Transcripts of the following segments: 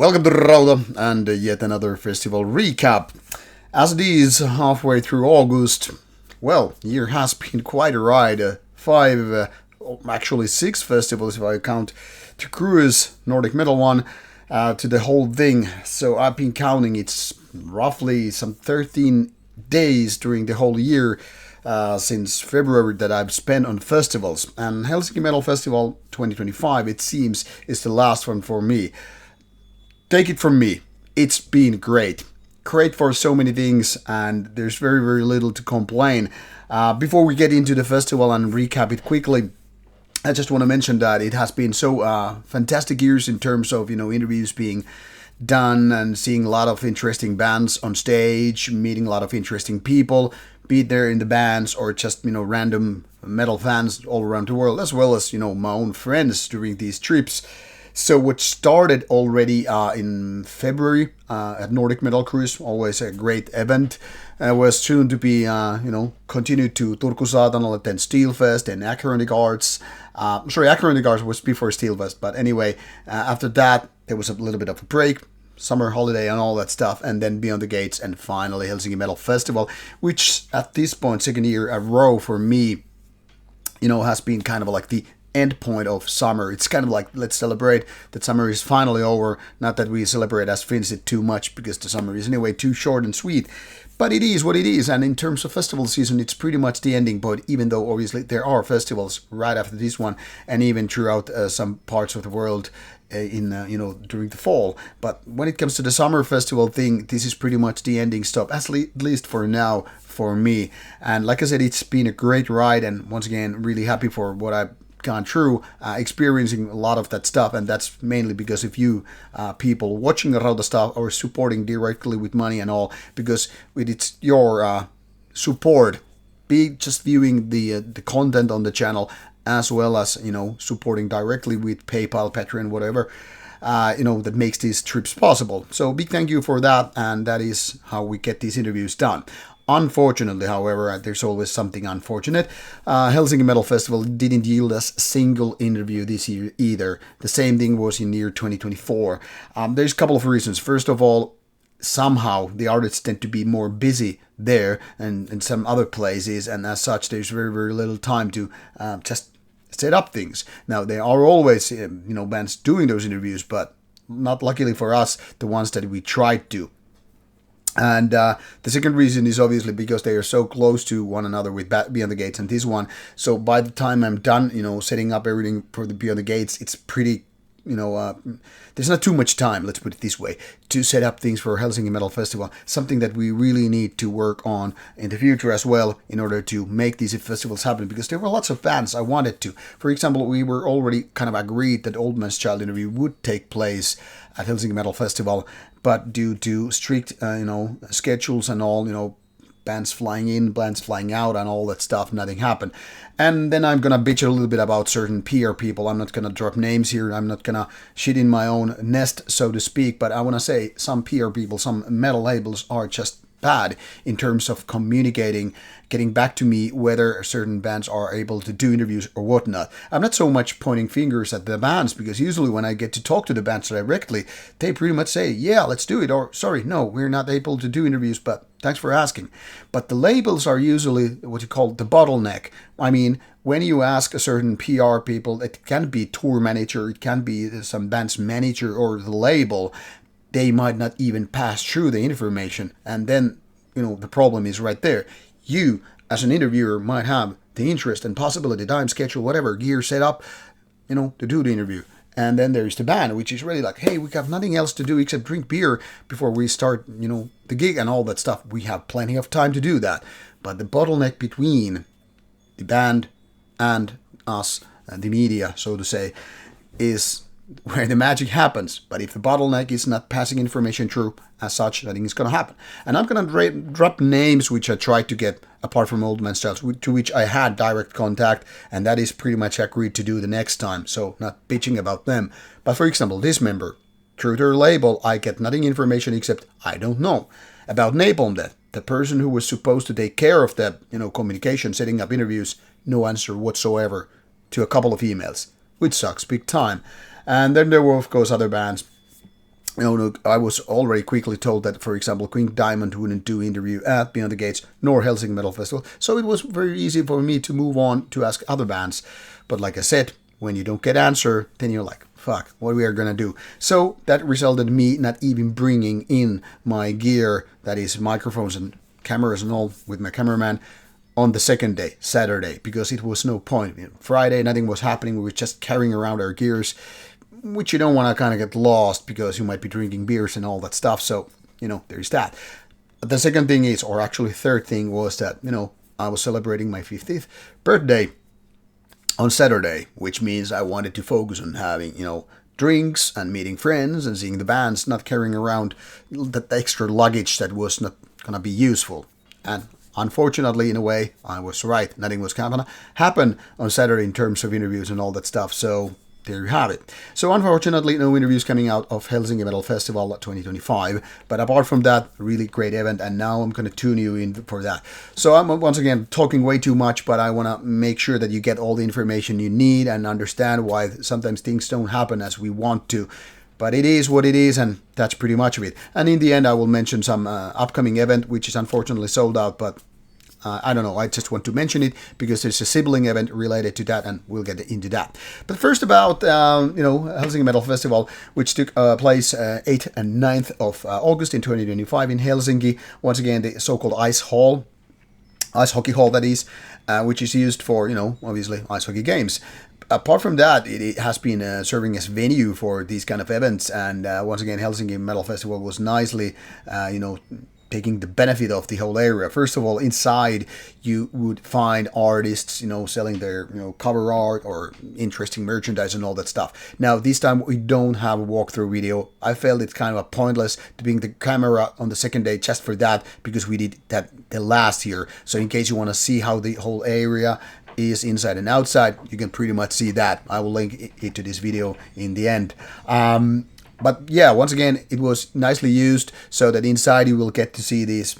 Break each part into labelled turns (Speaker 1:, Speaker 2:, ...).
Speaker 1: Welcome to Rauta and yet another festival recap. As it is halfway through August, well, year has been quite a ride. Actually six festivals if I count the Cruise, Nordic Metal one, to the whole thing. So I've been counting, it's roughly some 13 days during the whole year since February that I've spent on festivals. And Hellsinki Metal Festival 2025, it seems, is the last one for me. Take it from me, it's been great. Great for so many things, and there's very, very little to complain. Before we get into the festival and recap it quickly, I just want to mention that it has been so fantastic years in terms of, interviews being done and seeing a lot of interesting bands on stage, meeting a lot of interesting people, be it there in the bands or just, random metal fans all around the world, as well as, my own friends during these trips. So what started already in February at Nordic Metal Cruise, always a great event, was soon to be, continued to Turku Saatanalle, then Steelfest, and Acronetic Arts. Acronetic Arts was before Steelfest, but anyway, after that, there was a little bit of a break, summer holiday and all that stuff, and then Beyond the Gates, and finally Hellsinki Metal Festival, which at this point, second year a row for me, has been kind of like the end point of summer. It's kind of like, let's celebrate that summer is finally over. Not that we celebrate as Finns it too much, because the summer is anyway too short and sweet, but it is what it is. And in terms of festival season, it's pretty much the ending point, even though obviously there are festivals right after this one, and even throughout some parts of the world during the fall. But when it comes to the summer festival thing, this is pretty much the ending stop, at least for now, for me. And like I said, it's been a great ride, and once again, really happy for what I've gone through, experiencing a lot of that stuff, and that's mainly because of you people watching the Rauta stuff or supporting directly with money and all, because it's your support, be just viewing the content on the channel, as well as supporting directly with PayPal, Patreon, whatever, that makes these trips possible. So big thank you for that, and that is how we get these interviews done. Unfortunately, however, there's always something unfortunate. Hellsinki Metal Festival didn't yield us a single interview this year either. The same thing was in year 2024. There's a couple of reasons. First of all, somehow the artists tend to be more busy there and in some other places, and as such, there's very, very little time to just set up things. Now, there are always, bands doing those interviews, but not luckily for us, the ones that we tried to. And the second reason is obviously because they are so close to one another with Beyond the Gates and this one. So by the time I'm done, setting up everything for the Beyond the Gates, it's pretty, there's not too much time, let's put it this way, to set up things for Hellsinki Metal Festival. Something that we really need to work on in the future as well in order to make these festivals happen, because there were lots of bands I wanted to. For example, we were already kind of agreed that Old Man's Child interview would take place at Hellsinki Metal Festival, but due to strict, schedules and all, bands flying in, bands flying out, and all that stuff, nothing happened. And then I'm gonna bitch a little bit about certain PR people. I'm not gonna drop names here. I'm not gonna shit in my own nest, so to speak. But I wanna say some PR people, some metal labels are just bad in terms of communicating, getting back to me whether certain bands are able to do interviews or whatnot. I'm not so much pointing fingers at the bands, because usually when I get to talk to the bands directly, they pretty much say, yeah, let's do it, or sorry, no, we're not able to do interviews, but thanks for asking. But the labels are usually what you call the bottleneck. I mean, when you ask a certain PR people, it can be tour manager, it can be some band's manager or the label, they might not even pass through the information. And then, the problem is right there. You, as an interviewer, might have the interest and possibility, time, schedule, whatever, gear set up, to do the interview. And then there's the band, which is really like, hey, we have nothing else to do except drink beer before we start, the gig and all that stuff. We have plenty of time to do that. But the bottleneck between the band and us, the media, so to say, is where the magic happens. But if the bottleneck is not passing information through, as such, nothing is going to happen. And I'm going to drop names which I tried to get, apart from Old Man's Child, to which I had direct contact, and that is pretty much agreed to do the next time, so not bitching about them. But for example, this member, through their label, I get nothing information except I don't know. About Napalm Death, the person who was supposed to take care of the communication, setting up interviews, no answer whatsoever to a couple of emails, which sucks big time. And then there were, of course, other bands No, I was already quickly told that, for example, King Diamond wouldn't do interview at Beyond the Gates nor Hellsinki Metal Festival, so it was very easy for me to move on to ask other bands. But like I said, when you don't get answer, then you're like, fuck, what we are gonna do? So that resulted in me not even bringing in my gear, that is microphones and cameras and all, with my cameraman on the second day, Saturday, because it was no point. Friday, nothing was happening. We were just carrying around our gears, which you don't want to kind of get lost because you might be drinking beers and all that stuff. So, there's that. The second thing is, or actually third thing was that, I was celebrating my 50th birthday on Saturday, which means I wanted to focus on having, drinks and meeting friends and seeing the bands, not carrying around that extra luggage that was not going to be useful. And unfortunately, in a way, I was right. Nothing was going to happen on Saturday in terms of interviews and all that stuff. So there you have it. So unfortunately, no interviews coming out of Hellsinki Metal Festival 2025. But apart from that, really great event. And now I'm going to tune you in for that. So I'm once again talking way too much, but I want to make sure that you get all the information you need and understand why sometimes things don't happen as we want to. But it is what it is, and that's pretty much of it. And in the end, I will mention some upcoming event, which is unfortunately sold out, but I don't know, I just want to mention it because there's a sibling event related to that, and we'll get into that. But first about, Hellsinki Metal Festival, which took place 8th and 9th of August in 2025 in Helsinki. Once again, the so-called ice hockey hall that is, which is used for, obviously ice hockey games. Apart from that, it has been serving as venue for these kind of events, and once again, Hellsinki Metal Festival was nicely, taking the benefit of the whole area. First of all, inside you would find artists, selling their, cover art or interesting merchandise and all that stuff. Now, this time we don't have a walkthrough video. I felt it's kind of a pointless to bring the camera on the second day just for that, because we did that the last year. So in case you want to see how the whole area is inside and outside, you can pretty much see that. I will link it to this video in the end. But yeah, once again, it was nicely used so that inside you will get to see these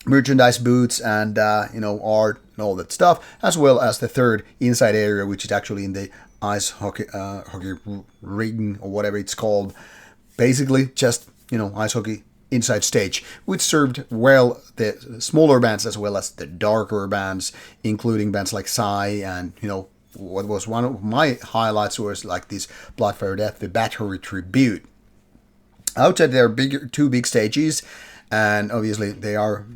Speaker 1: merchandise booths and, art and all that stuff, as well as the third inside area, which is actually in the ice hockey ring or whatever it's called. Basically, just, ice hockey inside stage, which served well the smaller bands as well as the darker bands, including bands like Psy and, what was one of my highlights was like this Bloodfire Death, the Battery Tribute. Outside there are two big stages, and obviously they are,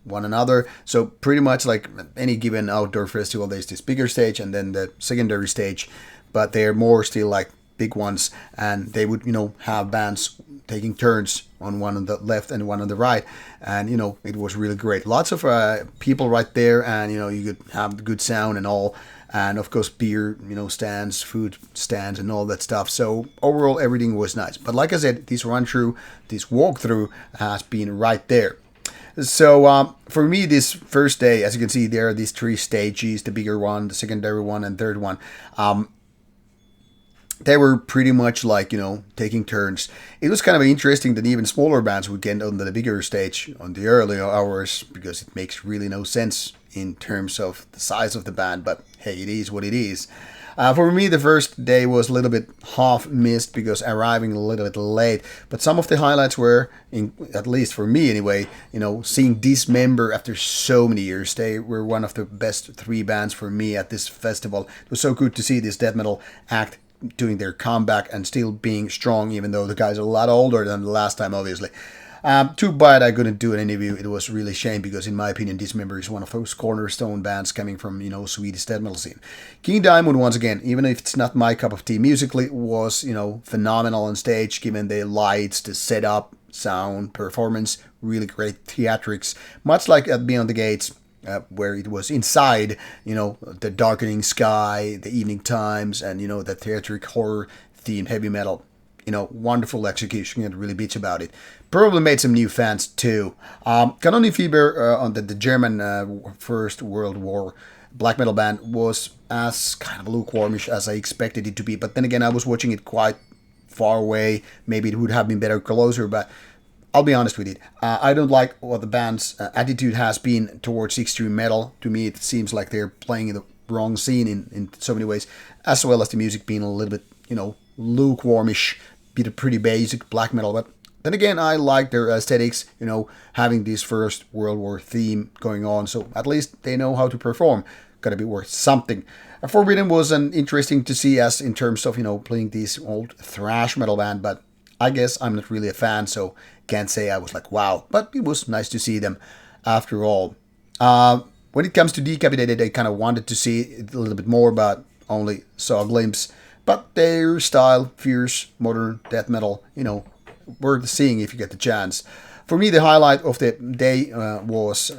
Speaker 1: one another. So pretty much like any given outdoor festival, there's this bigger stage and then the secondary stage, but they're more still like big ones, and they would, have bands taking turns on one on the left and one on the right, and it was really great. Lots of people right there, and you could have good sound and all. And of course, beer, stands, food stands, and all that stuff. So overall, everything was nice. But like I said, this walkthrough has been right there. So for me, this first day, as you can see, there are these three stages: the bigger one, the secondary one, and third one. They were pretty much like, taking turns. It was kind of interesting that even smaller bands would get on the bigger stage on the early hours, because it makes really no sense in terms of the size of the band, but hey, it is what it is. For me, the first day was a little bit half missed because arriving a little bit late, but some of the highlights were, at least for me anyway, seeing Dismember after so many years. They were one of the best three bands for me at this festival. It was so good to see this death metal act doing their comeback and still being strong, even though the guys are a lot older than the last time, obviously. Too bad I couldn't do an interview. It was really a shame because, in my opinion, Dismember is one of those cornerstone bands coming from, Swedish death metal scene. King Diamond, once again, even if it's not my cup of tea musically, was, phenomenal on stage, given the lights, the setup, sound, performance, really great theatrics. Much like at Beyond the Gates, where it was inside, the darkening sky, the evening times, and, the theatric horror themed heavy metal. Wonderful execution, and really bitch about it. Probably made some new fans too. Kanonenfieber on the German First World War black metal band was as kind of lukewarmish as I expected it to be. But then again, I was watching it quite far away. Maybe it would have been better closer, but I'll be honest with it. I don't like what the band's attitude has been towards extreme metal. To me, it seems like they're playing in the wrong scene in so many ways, as well as the music being a little bit, lukewarmish. be the pretty basic black metal, but then again, I like their aesthetics, having this First World War theme going on, so at least they know how to perform. Gotta be worth something. Forbidden was an interesting to see as in terms of, playing this old thrash metal band, but I guess I'm not really a fan, so can't say I was like, wow, but it was nice to see them after all. When it comes to Decapitated, I kind of wanted to see it a little bit more, but only saw a glimpse. But their style, fierce, modern death metal, worth seeing if you get the chance. For me, the highlight of the day was,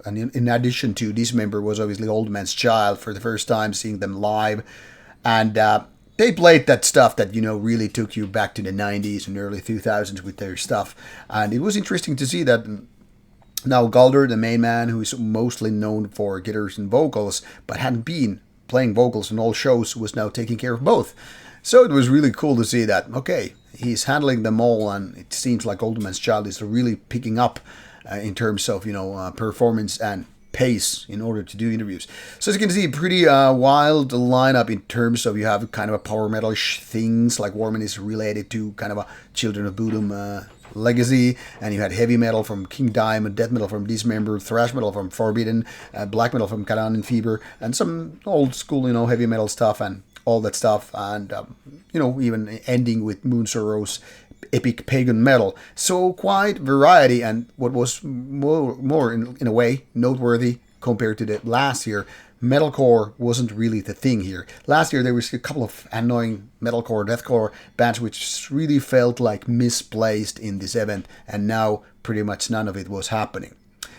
Speaker 1: in addition to this member, was obviously Old Man's Child for the first time, seeing them live. And they played that stuff that, really took you back to the 90s and early 2000s with their stuff. And it was interesting to see that now Galder, the main man, who is mostly known for guitars and vocals, but hadn't been playing vocals in all shows, was now taking care of both. So it was really cool to see that, okay, he's handling them all, and it seems like Old Man's Child is really picking up in terms of, performance and pace in order to do interviews. So as you can see, pretty wild lineup in terms of you have kind of a power metal-ish things, like Warman is related to kind of a Children of Bodom legacy, and you had heavy metal from King Diamond, death metal from Dismember, thrash metal from Forbidden, black metal from Canaan and Fever, and some old school, heavy metal stuff and all that stuff, and even ending with Moon Sorrow's epic pagan metal. So quite variety, and what was more in a way noteworthy compared to the last year, metalcore wasn't really the thing here. Last year there was a couple of annoying metalcore, deathcore bands which really felt like misplaced in this event, and now pretty much none of it was happening.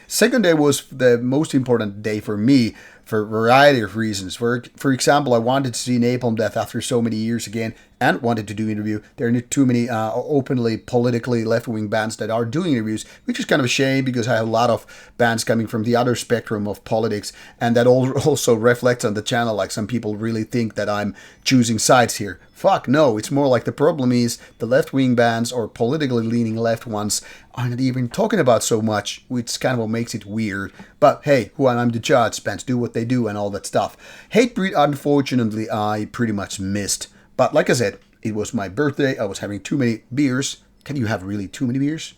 Speaker 1: Second day was the most important day for me for a variety of reasons. For example, I wanted to see Napalm Death after so many years again and wanted to do interview. There are not too many openly politically left-wing bands that are doing interviews, which is kind of a shame because I have a lot of bands coming from the other spectrum of politics, and that also reflects on the channel. Like some people really think that I'm choosing sides here. Fuck no, it's more like the problem is the left-wing bands or politically leaning left ones are not even talking about so much, which kind of what makes it weird. But hey, who am I to judge? Bands do what they do and all that stuff. Hatebreed, unfortunately, I pretty much missed. But like I said, it was my birthday. I was having too many beers. Can you have really too many beers?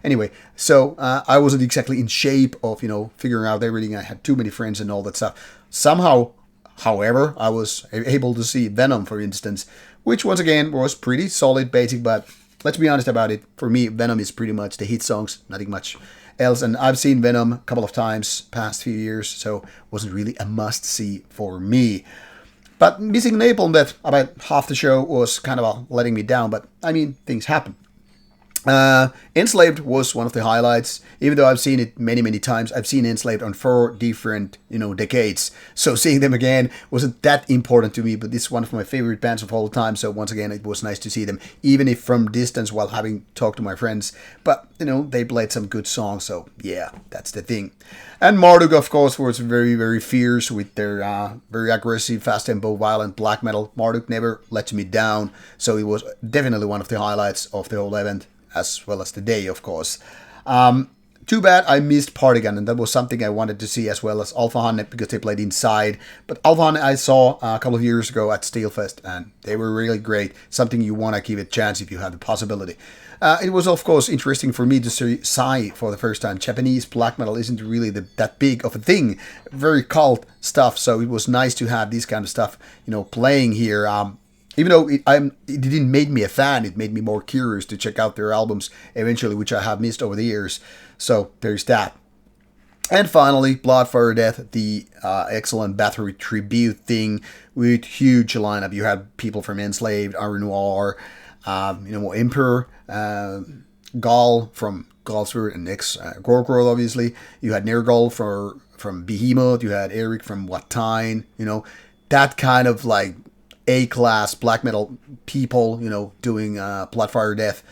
Speaker 1: Anyway, so I wasn't exactly in shape of, figuring out everything. I had too many friends and all that stuff. Somehow, however, I was able to see Venom, for instance, which once again was pretty solid, basic, but let's be honest about it. For me, Venom is pretty much the hit songs, nothing much else. And I've seen Venom a couple of times past few years, so it wasn't really a must-see for me. But missing Napalm Death about half the show was kind of letting me down, but I mean, things happen. Enslaved was one of the highlights, even though I've seen it many, many times. I've seen Enslaved on 4 different, decades. So seeing them again wasn't that important to me, but this is one of my favorite bands of all time. So once again, it was nice to see them, even if from distance while having talked to my friends. But, they played some good songs. So yeah, that's the thing. And Marduk, of course, was very, very fierce with their very aggressive, fast tempo, violent black metal. Marduk never let me down. So it was definitely one of the highlights of the whole event, as well as the day, of course. Too bad I missed Partigan, and that was something I wanted to see, as well as Alpha Hanne, because they played inside. But Alpha Hanne I saw a couple of years ago at Steelfest, and they were really great. Something you want to give it a chance if you have the possibility. It was, of course, interesting for me to see Psy for the first time. Japanese black metal isn't really that big of a thing. Very cult stuff, so it was nice to have this kind of stuff, playing here. Even though it didn't make me a fan, it made me more curious to check out their albums eventually, which I have missed over the years. So there's that. And finally, Bloodfire Death, the excellent Bathory tribute thing with huge lineup. You had people from Enslaved, Iron Noir, Emperor, Gal from Galsford, and ex-Gorgoroth, obviously. You had Nergal from Behemoth. You had Eric from Watain. That kind of like A-class black metal people, doing Bloodfire Death,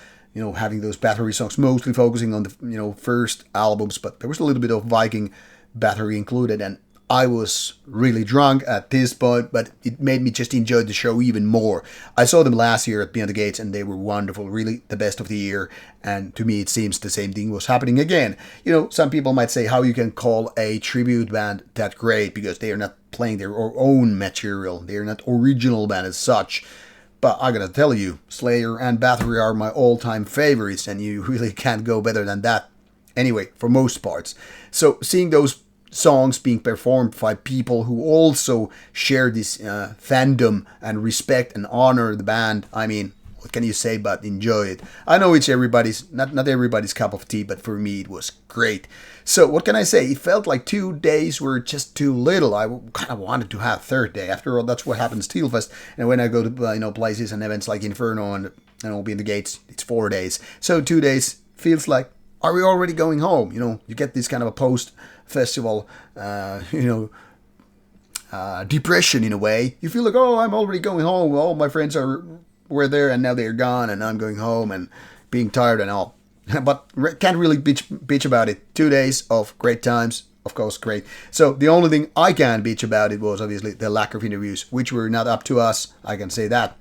Speaker 1: having those Bathory songs, mostly focusing on the, first albums, but there was a little bit of Viking Bathory included, and I was really drunk at this point, but it made me just enjoy the show even more. I saw them last year at Beyond the Gates, and they were wonderful, really the best of the year, and to me it seems the same thing was happening again. Some people might say how you can call a tribute band that great, because they are not playing their own material, they are not original band as such. But I gotta tell you, Slayer and Bathory are my all-time favorites, and you really can't go better than that. Anyway, for most parts. So seeing those songs being performed by people who also share this fandom and respect and honor the band, I mean, what can you say but enjoy it? I know it's everybody's, not everybody's cup of tea, but for me it was great. So what can I say? It felt like 2 days were just too little. I kind of wanted to have third day. After all, that's what happens Steelfest. And when I go to places and events like Inferno and I'll be in the gates, it's 4 days. So 2 days feels like, are we already going home? You get this kind of a post-festival, depression in a way. You feel like, oh, I'm already going home. All my friends were there and now they're gone and I'm going home and being tired and all. But can't really bitch about it. 2 days of great times, of course, great. So the only thing I can bitch about it was obviously the lack of interviews, which were not up to us. I can say that.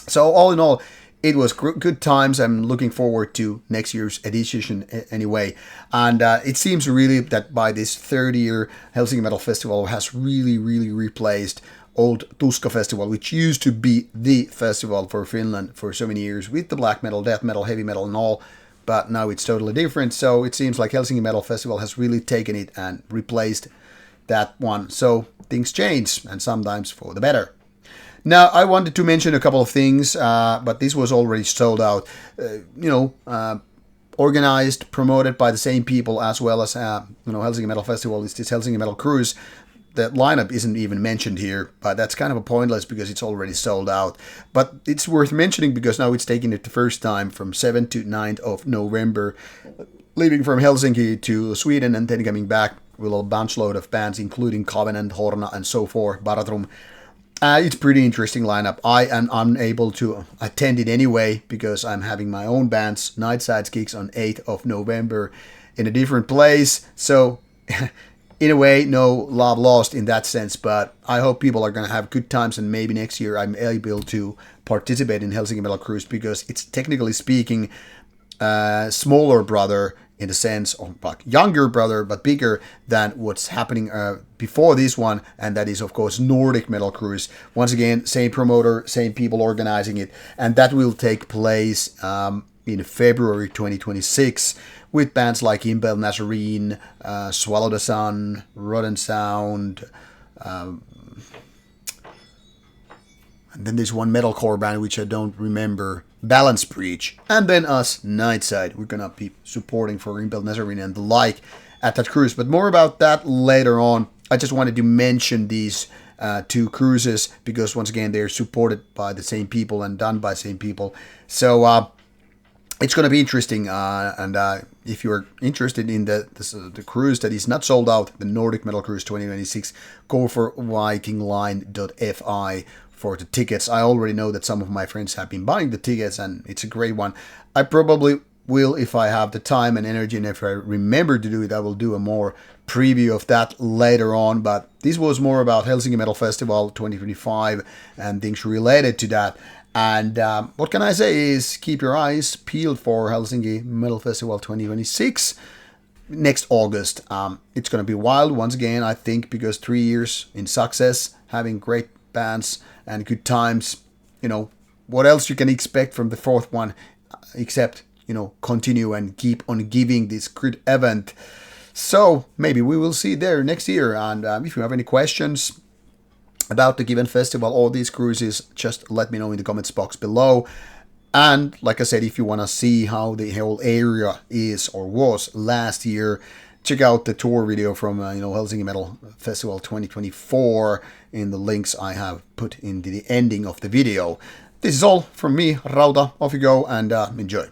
Speaker 1: So all in all, it was good times. I'm looking forward to next year's edition anyway. And it seems really that by this third year, Hellsinki Metal Festival has really, really replaced old Tuska Festival, which used to be the festival for Finland for so many years with the black metal, death metal, heavy metal and all. But now it's totally different. So it seems like Hellsinki Metal Festival has really taken it and replaced that one. So things change, and sometimes for the better. Now, I wanted to mention a couple of things, but this was already sold out. Organized, promoted by the same people as well as, Hellsinki Metal Festival. It's this Hellsinki Metal Cruise. The lineup isn't even mentioned here, but that's kind of a pointless because it's already sold out. But it's worth mentioning because now it's taking it the first time from 7th to 9th of November, leaving from Helsinki to Sweden and then coming back with a bunch load of bands, including Covenant, Horna, and so forth, Baratrum. It's pretty interesting lineup. I am unable to attend it anyway because I'm having my own band's Nightsides gigs on 8th of November in a different place. So in a way, no love lost in that sense, but I hope people are going to have good times and maybe next year I'm able to participate in Hellsinki Metal Cruise because it's technically speaking smaller brother in the sense of like younger brother but bigger than what's happening before this one, and that is of course Nordic Metal Cruise. Once again, same promoter, same people organizing it, and that will take place in February 2026 with bands like Impel Nazarene, Swallow the Sun, Rotten Sound, and then there's one metalcore band which I don't remember, Balance Breach, and then us, Nightside. We're gonna be supporting for Impel Nazarene and the like at that cruise, but more about that later on. I just wanted to mention these two cruises because once again they're supported by the same people and done by the same people. So it's going to be interesting, and if you're interested in the cruise that is not sold out, the Nordic Metal Cruise 2026, go for vikingline.fi for the tickets. I already know that some of my friends have been buying the tickets, and it's a great one. I probably will, if I have the time and energy, and if I remember to do it, I will do a more preview of that later on. But this was more about Hellsinki Metal Festival 2025 and things related to that. And what can I say is keep your eyes peeled for Hellsinki Metal Festival 2026 next August. It's going to be wild once again, I think, because 3 years in success, having great bands and good times. What else you can expect from the fourth one except, continue and keep on giving this good event. So maybe we will see there next year. And if you have any questions about the given festival or these cruises, just let me know in the comments box below. And like I said, if you want to see how the whole area is or was last year, check out the tour video from Hellsinki Metal Festival 2024 in the links I have put in the ending of the video. This is all from me, Rauta. Off you go and enjoy.